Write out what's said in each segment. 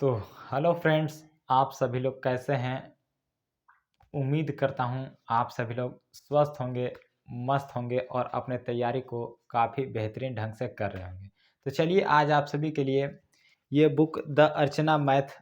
तो hello friends, आप सभी लोग कैसे हैं? उम्मीद करता हूं आप सभी लोग स्वस्थ होंगे, मस्त होंगे और अपने तैयारी को काफ़ी बेहतरीन ढंग से कर रहे होंगे। तो चलिए आज आप सभी के लिए ये बुक द अर्चना मैथ,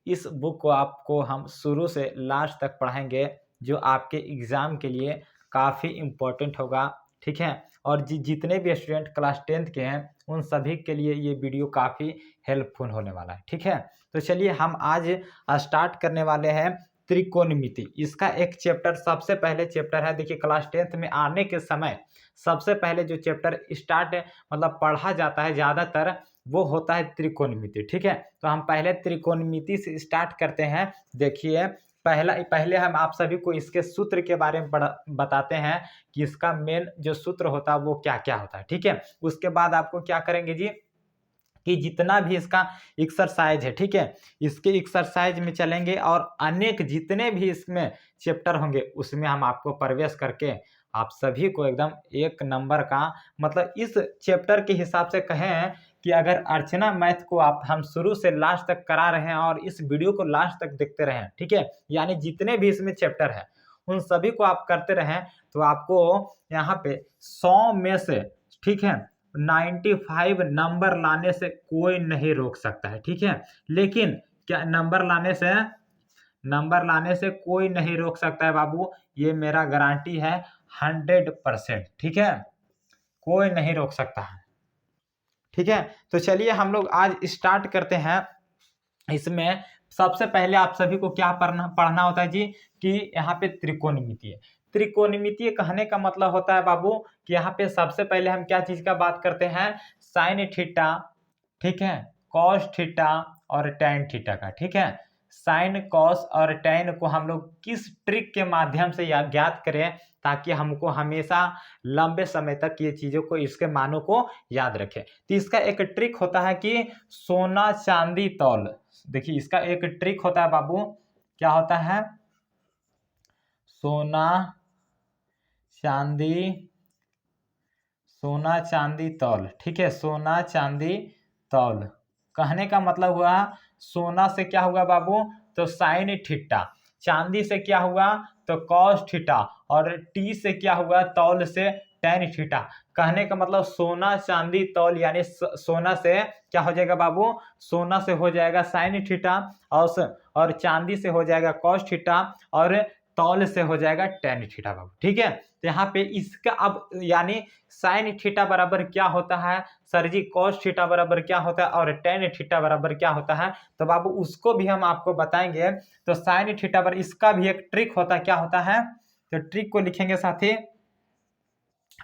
इस बुक को आपको हम शुरू से लास्ट तक पढ़ाएँगे, जो आपके एग्ज़ाम के लिए काफ़ी इम्पोर्टेंट होगा, ठीक है? और जितने भी स्टूडेंट क्लास 10th के हैं, उन सभी के लिए ये वीडियो काफ़ी हेल्पफुल होने वाला है, ठीक है? तो चलिए हम आज स्टार्ट करने वाले हैं त्रिकोणमिति। इसका एक चैप्टर सबसे पहले चैप्टर है, देखिए क्लास 10th में आने के समय सबसे पहले जो चैप्टर स्टार्ट मतलब पढ़ा जाता है ज़्यादातर, वो होता है त्रिकोणमिति, ठीक है? तो हम पहले त्रिकोणमिति से स्टार्ट करते हैं। देखिए पहले हम आप सभी को इसके सूत्र के बारे में बताते हैं कि इसका मेन जो सूत्र होता है वो क्या-क्या होता है, ठीक है? उसके बाद आपको क्या करेंगे जी कि जितना भी इसका एक्सरसाइज है, ठीक है? इसके एक्सरसाइज में चलेंगे और अनेक जितने भी इसमें चैप्टर होंगे उसमें हम आपको प्रवेश करके आप सभी को एकदम एक नंबर का मतलब इस चैप्टर के हिसाब से कहें कि अगर अर्चना मैथ को आप हम शुरू से लास्ट तक करा रहे हैं और इस वीडियो को लास्ट तक देखते रहें, ठीक है? यानी जितने भी इसमें चैप्टर हैं उन सभी को आप करते रहें तो आपको यहाँ पे 100 में से, ठीक है, 95 नंबर लाने से कोई नहीं रोक सकता है, ठीक है? लेकिन क्या नंबर लाने से कोई नहीं रोक सकता है बाबू, ये मेरा गारंटी है 100%, ठीक है? कोई नहीं रोक सकता है, ठीक है? तो चलिए हम लोग आज स्टार्ट करते हैं। इसमें सबसे पहले आप सभी को क्या पढ़ना पढ़ना होता है जी कि यहाँ पे त्रिकोणमिति है। त्रिकोणमिति कहने का मतलब होता है बाबू कि यहाँ पे सबसे पहले हम क्या चीज़ का बात करते हैं, साइन थीटा, ठीक है, कॉस थीटा और टैन थीटा का, ठीक है? साइन, कॉस और टैन को हम लोग किस ट्रिक के माध्यम से या ज्ञात करें ताकि हमको हमेशा लंबे समय तक ये चीज़ों को इसके मानों को याद रखें। तो इसका एक ट्रिक होता है कि सोना चांदी तौल। देखिए इसका एक ट्रिक होता है बाबू, क्या होता है? सोना चांदी, सोना चांदी तौल, ठीक है? सोना चांदी तौल कहने का मतलब हुआ सोना से क्या हुआ बाबू, तो साइन थीटा, चांदी से क्या हुआ तो कॉस थीटा और टी से क्या हुआ तौल से टैन थीटा। कहने का मतलब सोना चांदी तौल यानी सोना से क्या हो जाएगा बाबू, सोना से हो जाएगा साइन थीटा और चांदी से हो जाएगा कॉस थीटा और तौल से हो जाएगा टैन थीटा बाबू, ठीक है? तो यहाँ पे इसका अब यानी साइन थीटा बराबर क्या होता है सर जी, कॉस थीटा बराबर क्या होता है और टैन थीटा बराबर क्या होता है, तो बाबू उसको भी हम आपको बताएंगे। तो साइन थीटा पर इसका भी एक ट्रिक होता है, क्या होता है? तो ट्रिक को लिखेंगे साथी,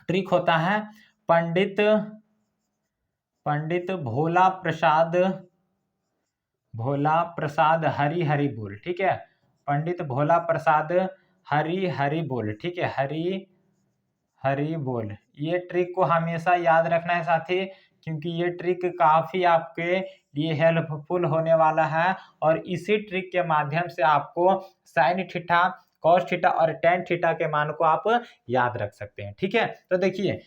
ट्रिक होता है पंडित पंडित भोला प्रसाद हरि हरि बोल, ठीक है? पंडित भोला प्रसाद हरि हरि बोल, ठीक है? हरि हरि बोल, ये ट्रिक को हमेशा याद रखना है साथी, क्योंकि ये ट्रिक काफ़ी आपके लिए हेल्पफुल होने वाला है और इसी ट्रिक के माध्यम से आपको साइन थीटा, कॉस थीटा और टैन थीटा के मान को आप याद रख सकते हैं, ठीक है? तो देखिए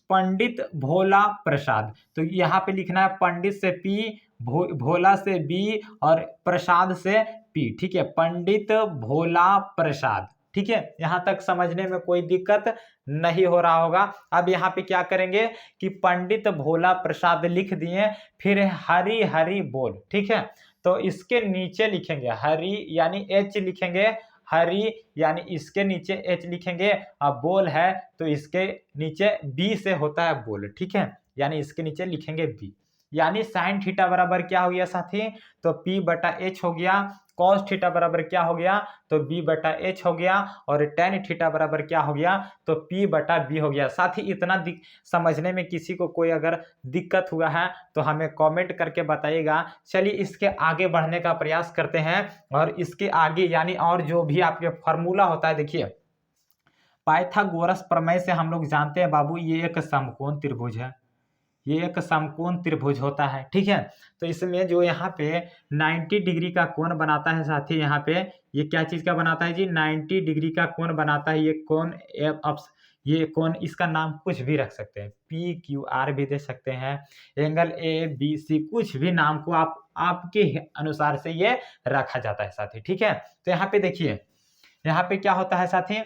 पंडित भोला प्रसाद, तो यहाँ पे लिखना है पंडित से पी, भोला से बी और प्रसाद से पी, ठीक है? पंडित भोला प्रसाद, ठीक है? यहाँ तक समझने में कोई दिक्कत नहीं हो रहा होगा। अब यहाँ पे क्या करेंगे कि पंडित भोला प्रसाद लिख दिए, फिर हरि हरि बोल, ठीक है? तो इसके नीचे लिखेंगे हरि यानी एच लिखेंगे, हरि यानी इसके नीचे एच लिखेंगे, अब बोल है तो इसके नीचे बी से होता है बोल, ठीक है? यानी इसके नीचे लिखेंगे बी, यानी साइन थीटा बराबर क्या हो गया साथी, तो पी बटा एच हो गया, कॉस थीटा बराबर क्या हो गया, तो बी बटा एच हो गया और टैन थीटा बराबर क्या हो गया, तो पी बटा बी हो गया। साथ ही इतना समझने में किसी को कोई अगर दिक्कत हुआ है तो हमें कमेंट करके बताइएगा। चलिए इसके आगे बढ़ने का प्रयास करते हैं और इसके आगे यानी और जो भी आपके फार्मूला होता है, देखिए पाइथागोरस प्रमेय से हम लोग जानते हैं बाबू, ये एक समकोण त्रिभुज है, ये एक समकोण त्रिभुज होता है, ठीक है? तो इसमें जो यहाँ पे 90 डिग्री का कोण बनाता है साथी, यहाँ पे ये क्या चीज़ का बनाता है जी, 90 डिग्री का कोण बनाता है ये कोण। ये कोण, इसका नाम कुछ भी रख सकते हैं, पी क्यू आर भी दे सकते हैं, एंगल ए बी सी, कुछ भी नाम को आप आपके अनुसार से ये रखा जाता है साथी, ठीक है। तो यहाँ पे देखिए, यहाँ पे क्या होता है साथी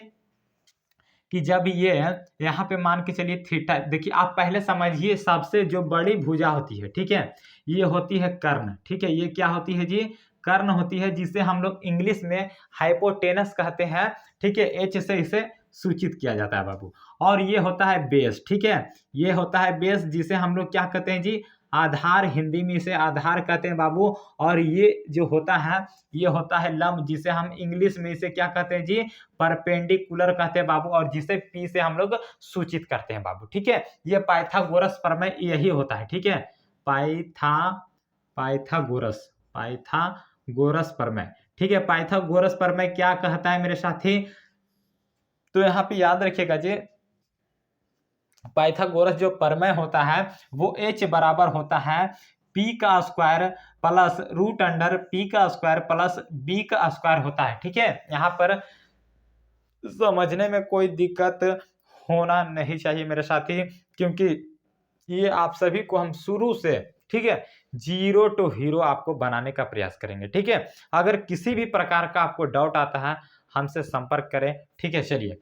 कि जब ये यहाँ पे मान के चलिए थीटा, देखिए आप पहले समझिए, सबसे जो बड़ी भुजा होती है, ठीक है, ये होती है कर्ण, ठीक है, ये क्या होती है जी, कर्ण होती है, जिसे हम लोग इंग्लिश में हाइपोटेनस कहते हैं, ठीक है, एच से इसे सूचित किया जाता है बाबू। और ये होता है बेस, ठीक है, ये होता है बेस, जिसे हम लोग क्या कहते हैं जी, आधार, हिंदी में इसे आधार कहते हैं बाबू। और ये जो होता है, ये होता है लंब, जिसे हम इंग्लिश में इसे क्या कहते हैं जी, परपेंडिकुलर कहते हैं बाबू, और जिसे पी से हम लोग सूचित करते हैं बाबू, ठीक है। ये पाइथागोरस प्रमेय यही होता है, ठीक है, पाइथागोरस प्रमेय, ठीक है। पाइथागोरस प्रमेय क्या कहता है मेरे साथी, तो यहाँ पे याद रखिएगा जी, पाइथागोरस जो प्रमेय होता है वो h बराबर होता है p का square plus root under p का स्क्वायर प्लस b का स्क्वायर होता है, ठीक है। यहाँ पर समझने में कोई दिक्कत होना नहीं चाहिए मेरे साथी, क्योंकि ये आप सभी को हम शुरू से, ठीक है, 0 टू हीरो आपको बनाने का प्रयास करेंगे, ठीक है। अगर किसी भी प्रकार का आपको डाउट आता है, हमसे संपर्क करें, ठीक है। चलिए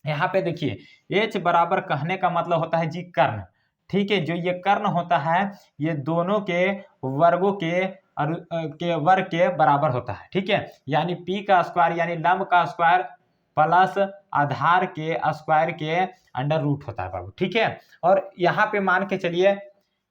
यहाँ पे देखिए, h बराबर कहने का मतलब होता है जी कर्ण, ठीक है। जो ये कर्ण होता है, ये दोनों के वर्गों के वर्ग के बराबर होता है, ठीक है। यानी p का स्क्वायर यानी लंब का स्क्वायर प्लस आधार के स्क्वायर के अंडर रूट होता है बाबू, ठीक है। और यहाँ पे मान के चलिए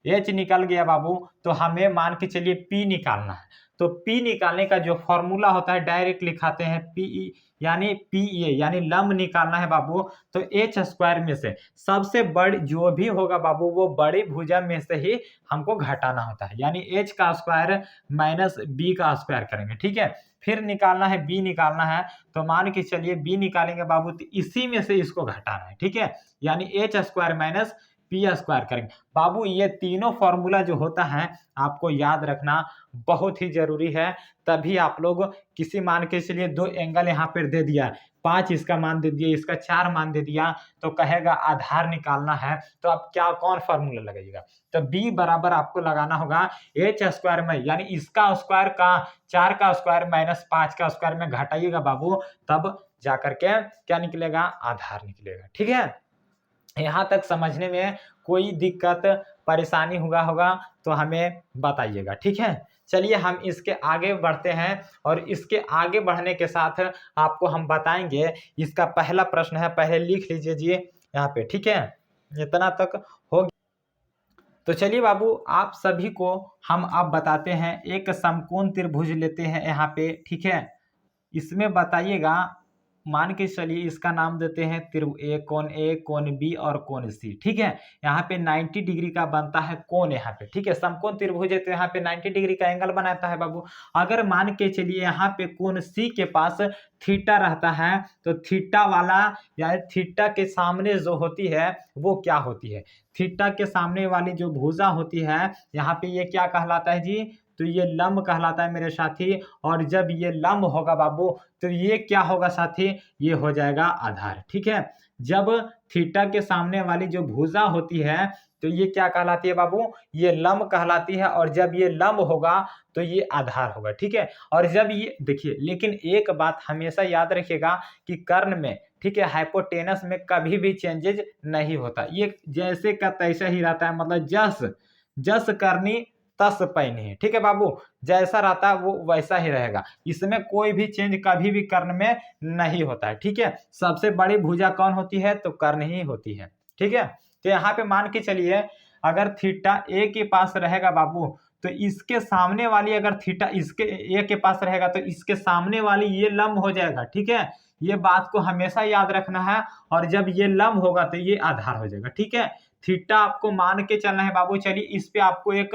h निकल गया बाबू, तो हमें मान के चलिए p निकालना है। तो p निकालने का जो फॉर्मूला होता है डायरेक्ट लिखाते हैं, पी यानी पी ए यानी लंब निकालना है बाबू, तो एच स्क्वायर में से सबसे बड़ी जो भी होगा बाबू, वो बड़ी भुजा में से ही हमको घटाना होता है, यानी एच का स्क्वायर माइनस बी का स्क्वायर करेंगे, ठीक है। फिर निकालना है बी निकालना है, तो मान के चलिए बी निकालेंगे बाबू, तो इसी में से इसको घटाना है, ठीक है, यानी H square minus P square करेंगे बाबू। ये तीनों फॉर्मूला जो होता है आपको याद रखना बहुत ही जरूरी है, तभी आप लोग किसी मान के चलिए 2 एंगल यहाँ पर दे दिया, 5 इसका मान दे दिया, इसका 4 मान दे दिया, तो कहेगा आधार निकालना है, तो आप क्या कौन फॉर्मूला लगाइएगा, तो b बराबर आपको लगाना होगा एच स्क्वायर में, यानी इसका स्क्वायर का 4 का स्क्वायर माइनस 5 का स्क्वायर में घटाइएगा बाबू, तब जाकर के क्या निकलेगा, आधार निकलेगा, ठीक है। यहाँ तक समझने में कोई दिक्कत परेशानी होगा तो हमें बताइएगा, ठीक है। चलिए हम इसके आगे बढ़ते हैं, और इसके आगे बढ़ने के साथ आपको हम बताएंगे, इसका पहला प्रश्न है, पहले लिख लीजिए जी यहाँ पे, ठीक है, इतना तक हो गया। तो चलिए बाबू, आप सभी को हम अब बताते हैं, एक समकोण त्रिभुज लेते हैं यहाँ पे, ठीक है। इसमें बताइएगा, मान के चलिए इसका नाम देते हैं ए, कोण बी और कोण सी, ठीक है। यहाँ पे 90 डिग्री का बनता है कोण यहाँ पे, ठीक है। समकोण त्रिभुज है तो यहाँ पे 90 डिग्री का एंगल बनाता है बाबू। अगर मान के चलिए यहाँ पे कोण सी के पास थीटा रहता है, तो थीटा वाला यानी थीटा के सामने जो होती है वो क्या होती है, थीटा के सामने वाली जो भुजा होती है यहाँ पे, ये क्या कहलाता है जी, तो ये लंब कहलाता है मेरे साथी। और जब ये लंब होगा बाबू, तो ये क्या होगा साथी, ये हो जाएगा आधार, ठीक है। जब थीटा के सामने वाली जो भुजा होती है, तो ये क्या कहलाती है बाबू, ये लंब कहलाती है, और जब ये लंब होगा तो ये आधार होगा, ठीक है। और जब ये देखिए, लेकिन एक बात हमेशा याद रखिएगा कि कर्ण में, ठीक है, हाइपोटेनस में कभी भी चेंजेज नहीं होता, ये जैसे का तैसा ही रहता है, मतलब जस करनी तस पैनी, ठीक है बाबू, जैसा रहता है वो वैसा ही रहेगा, इसमें कोई भी चेंज कभी भी कर्ण में नहीं होता है, ठीक है। सबसे बड़ी भुजा कौन होती है, तो कर्ण ही होती है, ठीक है। तो यहाँ पे मान के चलिए, अगर थीटा ए के पास रहेगा बाबू, तो इसके सामने वाली अगर थीटा इसके ए के पास रहेगा, तो इसके सामने वाली ये लंब हो जाएगा, ठीक है। ये बात को हमेशा याद रखना है, और जब ये लंब होगा तो ये आधार हो जाएगा, ठीक है। थीटा आपको मान के चलना है बाबू। चलिए इस पे आपको एक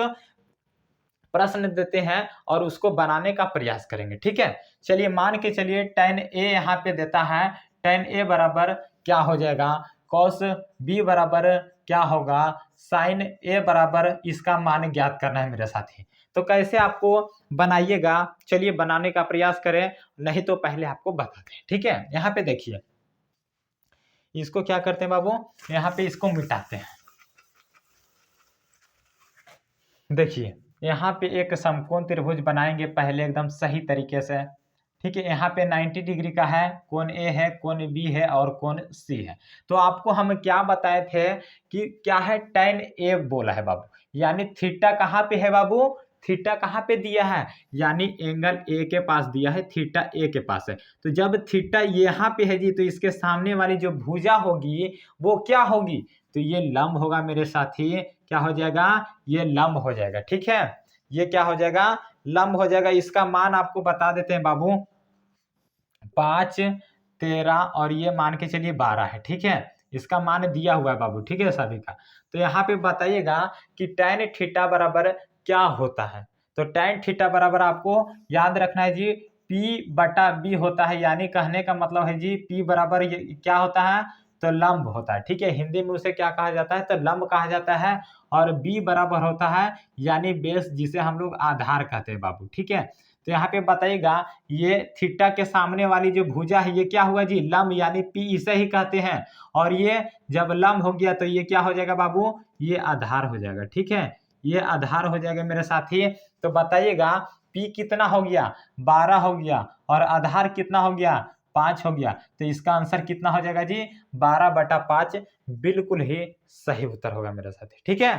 प्रश्न देते हैं और उसको बनाने का प्रयास करेंगे, ठीक है। चलिए मान के चलिए tan a यहाँ पे देता है, tan a बराबर क्या हो जाएगा, cos b बराबर क्या होगा, sin a बराबर इसका मान ज्ञात करना है मेरे साथी। तो कैसे आपको बनाइएगा, चलिए बनाने का प्रयास करें, नहीं तो पहले आपको बताते हैं, ठीक है। यहाँ पे देखिए, इसको क्या करते हैं बाबू, यहाँ पे इसको मिटाते हैं। देखिए यहाँ पे एक समकोण त्रिभुज बनाएंगे पहले एकदम सही तरीके से, ठीक है। यहाँ पे 90 डिग्री का है, कोण ए है, कोण बी है और कोण सी है। तो आपको हम क्या बताए थे कि क्या है, tan ए बोला है बाबू, यानी थीटा कहाँ पे है बाबू, थीटा कहाँ पे दिया है, यानी एंगल ए के पास दिया है, थीटा ए के पास है। तो जब थीटा यहाँ पे है जी, तो इसके सामने वाली जो भुजा होगी वो क्या होगी, तो ये लंब होगा मेरे साथी, क्या हो जाएगा, ये लंब हो जाएगा, ठीक है। ये क्या हो जाएगा, लंब हो जाएगा। इसका मान आपको बता देते हैं बाबू, 5, 13 और ये मान के चलिए 12 है, ठीक है। इसका मान दिया हुआ है बाबू, ठीक है सभी का। तो यहाँ पे बताइएगा कि tan थीटा बराबर क्या होता है। तो tan थीटा बराबर आपको याद रखना है जी, P/B होता है, यानी कहने का मतलब है जी P बराबर क्या होता है, तो लंब होता है, ठीक है। हिंदी में उसे क्या कहा जाता है, तो लंब कहा जाता है। और B बराबर होता है यानी बेस, जिसे हम लोग आधार कहते हैं बाबू, ठीक है। तो यहाँ पे बताइएगा ये थीटा के सामने वाली जो भुजा है ये क्या हुआ जी, लंब, यानी P इसे ही कहते हैं। और ये जब लंब हो गया तो ये क्या हो जाएगा बाबू, ये आधार हो जाएगा, ठीक है। ये आधार हो जाएगा मेरे साथी। तो बताइएगा P कितना हो गया, 12 हो गया, और आधार कितना हो गया, 5 हो गया। तो इसका आंसर कितना हो जाएगा जी, 12/5 बिल्कुल ही सही उत्तर होगा मेरे साथी, ठीक है।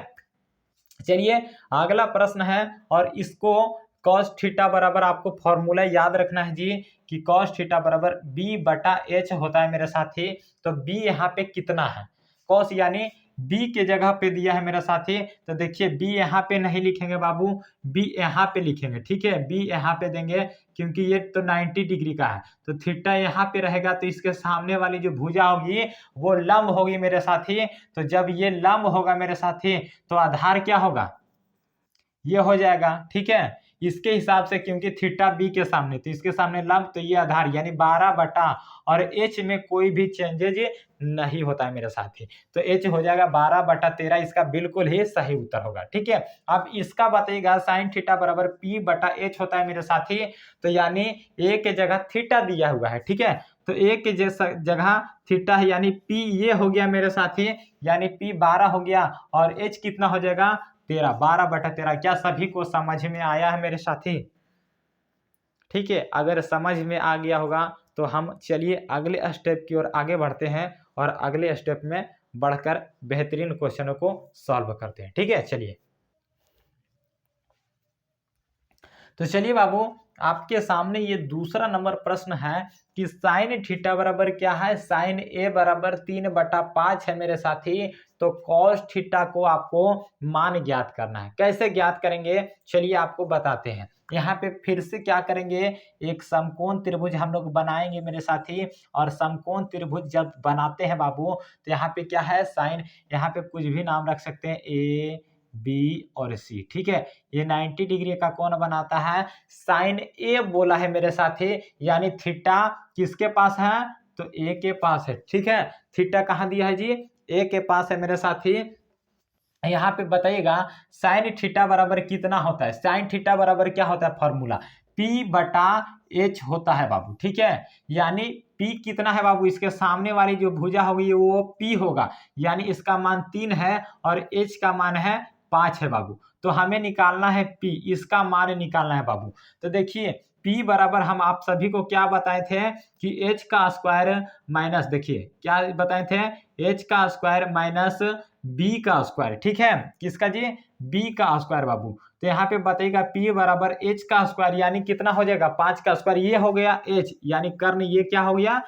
चलिए अगला प्रश्न है, और इसको cos थीटा बराबर आपको फॉर्मूला याद रखना है जी, कि cos थीटा बराबर B/H होता है मेरे साथी। तो B यहाँ पे कितना है, cos यानी B के जगह पे दिया है मेरा साथी। तो देखिए B यहाँ पे नहीं लिखेंगे बाबू, B यहाँ पे लिखेंगे, ठीक है। B यहाँ पे देंगे क्योंकि ये तो 90 डिग्री का है, तो थीटा यहाँ पे रहेगा, तो इसके सामने वाली जो भुजा होगी वो लंब होगी मेरे साथी। तो जब ये लंब होगा मेरे साथी, तो आधार क्या होगा, ये हो जाएगा, ठीक है। इसके हिसाब से क्योंकि थीटा बी के सामने, तो इसके सामने लंब, तो ये आधार यानी 12 और एच में कोई भी चेंजेज नहीं होता है मेरे साथी। तो एच हो जाएगा 12/13, इसका बिल्कुल ही सही उत्तर होगा, ठीक है। अब इसका बताइएगा साइन थीटा बराबर P/H होता है मेरे साथी। तो यानी ए के जगह थीटा दिया हुआ है, ठीक है। तो ए के जगह थीटा है, यानी P ये हो गया मेरे साथी, यानी P 12 हो गया, और H कितना हो जाएगा, 13, 12/13। क्या सभी को समझ में आया है मेरे साथी, ठीक है। अगर समझ में आ गया होगा तो हम चलिए अगले स्टेप की ओर आगे बढ़ते हैं, और अगले स्टेप में बढ़कर बेहतरीन क्वेश्चनों को सॉल्व करते हैं, ठीक है। चलिए तो चलिए बाबू, आपके सामने ये दूसरा नंबर प्रश्न है कि साइन थीटा बराबर क्या है, साइन ए बराबर 3/5 है मेरे साथी। तो कॉस थीटा को आपको मान ज्ञात करना है। कैसे ज्ञात करेंगे, चलिए आपको बताते हैं। यहाँ पे फिर से क्या करेंगे, एक समकोण त्रिभुज हम लोग बनाएंगे मेरे साथी। और समकोण त्रिभुज जब बनाते हैं बाबू, तो यहाँ पे क्या है, साइन, यहाँ पे कुछ भी नाम रख सकते हैं, ए बी और सी, ठीक है। ये 90 डिग्री का कोण बनाता है, साइन ए बोला है मेरे साथी, यानी थीटा किसके पास है, तो ए के पास है, ठीक है। थीटा कहाँ दिया है जी, ए के पास है मेरे साथी। यहाँ पे बताइएगा साइन थीटा बराबर कितना होता है, साइन थीटा बराबर क्या होता है, फॉर्मूला P/H होता है बाबू, ठीक है। यानी P कितना है बाबू, इसके सामने वाली जो भुजा होगी वो P होगा, यानी इसका मान 3 है, और H का मान है 5 है बाबू। तो हमें निकालना है P, इसका मान निकालना है बाबू। तो देखिए P बराबर हम आप सभी को क्या बताए थे कि H का स्क्वायर माइनस, देखिए क्या बताए थे, H का स्क्वायर माइनस B का स्क्वायर, ठीक है। किसका जी, B का स्क्वायर बाबू। तो यहाँ पे बताइएगा P बराबर H का स्क्वायर, यानी कितना हो जाएगा, 5 का स्क्वायर, ये हो गया H, यानी कर्ण, ये क्या हो गया,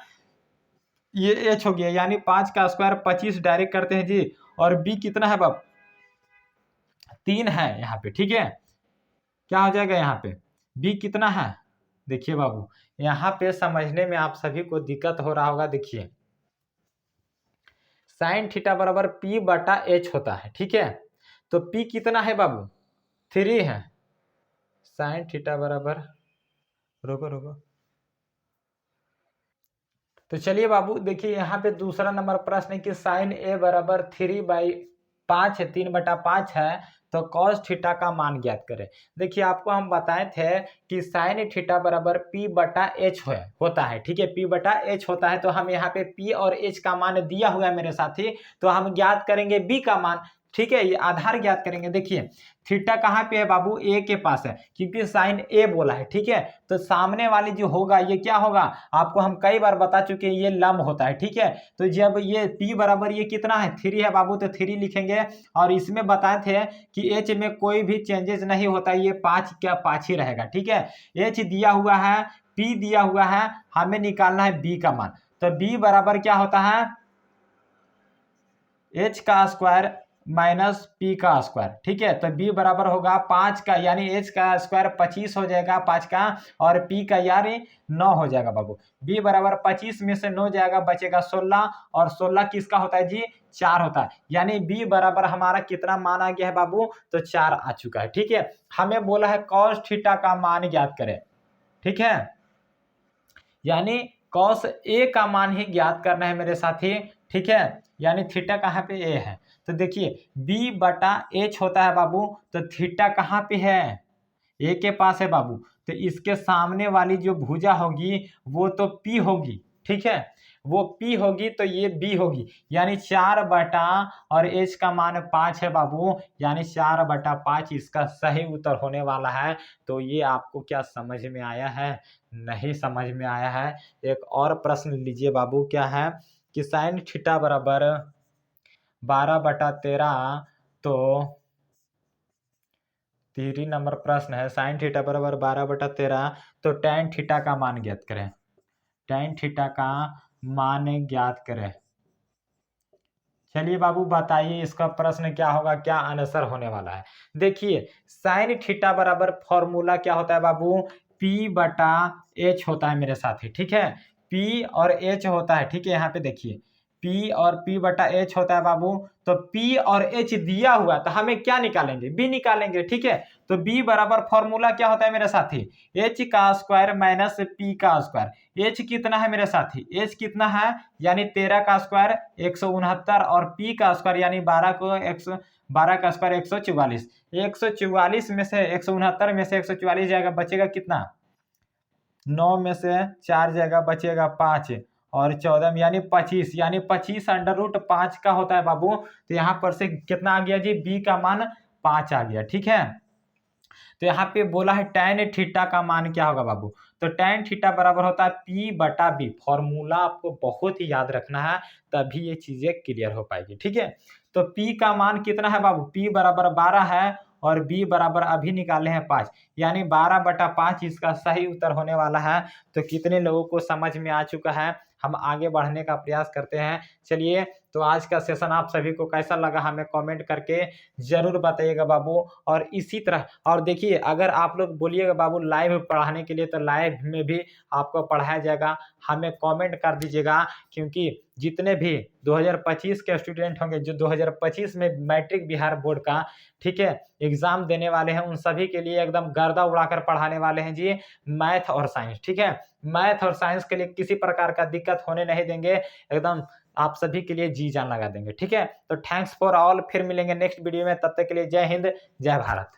ये H हो गया, यानी 5 का स्क्वायर 25 डायरेक्ट करते हैं जी। और B कितना है बाबू, 3 है यहाँ पे, ठीक है। क्या हो जाएगा यहाँ पे, B कितना है, देखिए बाबू यहाँ पे समझने में आप सभी को दिक्कत हो रहा होगा। देखिए साइन थीटा बराबर P/H होता है, ठीक है। तो P कितना है बाबू, 3 है। साइन थीटा बराबर, रोको रोको, तो चलिए बाबू देखिए यहाँ पे दूसरा नंबर प्रश्न है कि साइन ए बराबर 3/5 है, 3/5 है। तो कॉस थीटा का मान ज्ञात करें। देखिए आपको हम बताए थे कि साइन थीटा बराबर पी बटा एच होता है, ठीक है, पी बटा एच होता है। तो हम यहाँ पे पी और एच का मान दिया हुआ है मेरे साथी, तो हम ज्ञात करेंगे बी का मान, ठीक है, ये आधार ज्ञात करेंगे। देखिए थीटा कहाँ पे है बाबू, ए के पास है, क्योंकि साइन ए बोला है, ठीक है। तो सामने वाली जो होगा ये क्या होगा, आपको हम कई बार बता चुके हैं, ये लंब होता है, ठीक है। तो जब ये p बराबर ये कितना है 3 है बाबू, तो 3 लिखेंगे। और इसमें बताए थे कि h में कोई भी चेंजेस नहीं होता, ये 5 क्या 5 ही रहेगा, ठीक है। h दिया हुआ है, p दिया हुआ है, हमें निकालना है b का मान। तो b बराबर क्या होता है, h का स्क्वायर माइनस p का स्क्वायर, ठीक है। तो b बराबर होगा 5 का, यानी h का स्क्वायर 25 हो जाएगा 5 का, और p का यानी 9 हो जाएगा बाबू। b बराबर 25 में से 9 जाएगा, बचेगा 16, और 16 किसका होता है जी, 4 होता है। यानी b बराबर हमारा कितना मान आ गया है बाबू, तो 4 आ चुका है, ठीक है। हमें बोला है कॉस थीटा का मान ज्ञात करें, ठीक है, यानी कॉस ए का मान ही ज्ञात करना है मेरे साथी, ठीक है। यानी थीटा कहाँ पे ए है, तो देखिए b बटा एच होता है बाबू, तो थीटा कहाँ पे है, ए के पास है बाबू। तो इसके सामने वाली जो भुजा होगी वो तो p होगी, ठीक है, वो p होगी, तो ये b होगी, यानी 4 बटा, और h का मान 5 है बाबू, यानी 4 बटा 5 इसका सही उत्तर होने वाला है। तो ये आपको क्या समझ में आया है, नहीं समझ में आया है। एक और प्रश्न लीजिए बाबू, क्या है कि साइन थीटा बराबर 12/13, तो 3 नंबर प्रश्न है, साइन थीटा बराबर 12/13, तो टैन थीटा का मान ज्ञात करें, टैन थीटा का मान ज्ञात करें। चलिए बाबू बताइए इसका प्रश्न क्या होगा, क्या आंसर होने वाला है। देखिए साइन थीटा बराबर फॉर्मूला क्या होता है बाबू, p बटा एच होता है मेरे साथी, ठीक है, p और h होता है, ठीक है। यहाँ पे देखिए p और p बटा h होता है बाबू। तो p और h दिया हुआ, तो हमें क्या निकालेंगे, b निकालेंगे, ठीक है। तो b बराबर फॉर्मूला क्या होता है मेरे साथी, h का स्क्वायर माइनस p का स्क्वायर। h कितना है मेरे साथी, h कितना है, यानी 13 का स्क्वायर 169, और p का स्क्वायर यानी 12 का स्क्वायर 144। 144 में से 169 में से 144 जाएगा, बचेगा कितना, 9 में से 4 जाएगा, बचेगा 5, और 14 यानी 25, यानी 25 √5 का होता है बाबू। तो यहाँ पर से कितना आ गया जी, b का मान 5 आ गया, ठीक है। तो यहाँ पे बोला है टैन थीटा का मान क्या होगा बाबू, तो टैन थीटा बराबर होता है p बटा b। फॉर्मूला आपको बहुत ही याद रखना है, तभी ये चीजें क्लियर हो पाएगी, ठीक है। तो p का मान कितना है बाबू, p बराबर 12 है, और b बराबर अभी निकाले हैं 5, यानी 12/5 इसका सही उत्तर होने वाला है। तो कितने लोगों को समझ में आ चुका है, हम आगे बढ़ने का प्रयास करते हैं। चलिए, तो आज का सेशन आप सभी को कैसा लगा हमें कमेंट करके जरूर बताइएगा बाबू। और इसी तरह, और देखिए अगर आप लोग बोलिएगा बाबू लाइव पढ़ाने के लिए, तो लाइव में भी आपको पढ़ाया जाएगा, हमें कमेंट कर दीजिएगा। क्योंकि जितने भी 2025 के स्टूडेंट होंगे, जो 2025 में मैट्रिक बिहार बोर्ड का, ठीक है, एग्जाम देने वाले हैं, उन सभी के लिए एकदम गर्दा उड़ाकर पढ़ाने वाले हैं जी, मैथ और साइंस, ठीक है। मैथ और साइंस के लिए किसी प्रकार का दिक्कत होने नहीं देंगे, एकदम आप सभी के लिए जी जान लगा देंगे, ठीक है। तो थैंक्स फॉर ऑल, फिर मिलेंगे नेक्स्ट वीडियो में, तब तक के लिए जय हिंद जय भारत।